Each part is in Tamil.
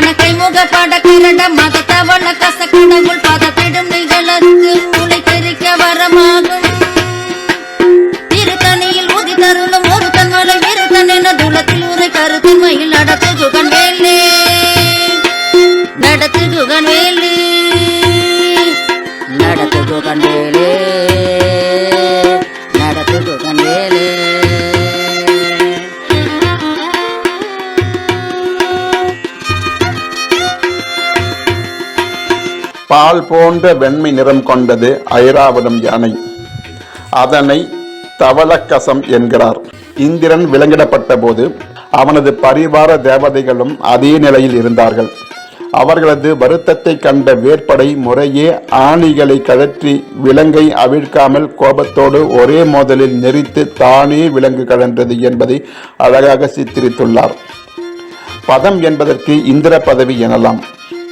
மான கைமுக பாட கரட மத தவள கச கடவுள் பதப்பிடும் நிகழத்து மூளை தெரிக்க வரமாகும் திருத்தணியில் ஊதி தருளும் ஒரு தன்மலை விருத்தன் என துளத்தில் உரை கருத்தன்மையில் நடத்து குகன் வேலே நடத்து குகன் வேலே நடத்து குகன் வேலே நடத்து குகன் வேலே. பால் போன்ற வெண்மை நிறம் கொண்டது ஐராவதம் யானை. அதனை தவளக்கசம் என்கிறார். இந்திரன் விலங்கிடப்பட்ட போது அவனது பரிவார தேவதைகளும் அதே நிலையில் இருந்தார்கள். அவர்களது வருத்தத்தை கண்ட வேற்படை முறையே ஆணிகளை கழற்றி விலங்கை அவிழ்க்காமல் கோபத்தோடு ஒரே மோதலில் நெறித்து தானே விலங்கு கழன்றது என்பதை அழகாக சித்தரித்துள்ளார். பதம் என்பதற்கு இந்திர பதவி எனலாம்.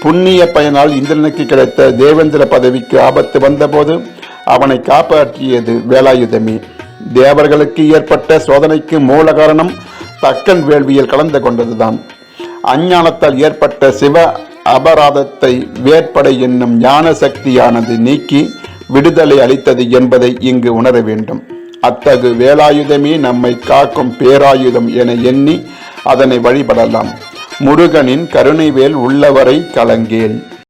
புண்ணிய பயனால் இந்திரனுக்கு கிடைத்த தேவேந்திர பதவிக்கு ஆபத்து வந்தபோது அவனை காப்பாற்றியது வேலாயுதமே. தேவர்களுக்கு ஏற்பட்ட சோதனைக்கு மூல காரணம் தக்கன் வேள்வியில் கலந்து கொண்டதுதான். அஞ்ஞானத்தால் ஏற்பட்ட சிவ அபராதத்தை வேற்படை என்னும் ஞான சக்தியானது நீக்கி விடுதலை அளித்தது என்பதை இங்கு உணர வேண்டும். அத்தகு வேலாயுதமே நம்மை காக்கும் பேராயுதம் என எண்ணி அதனை வழிபடலாம். முருகனின் கருணைவேல் உள்ளவரை கலங்கேல்.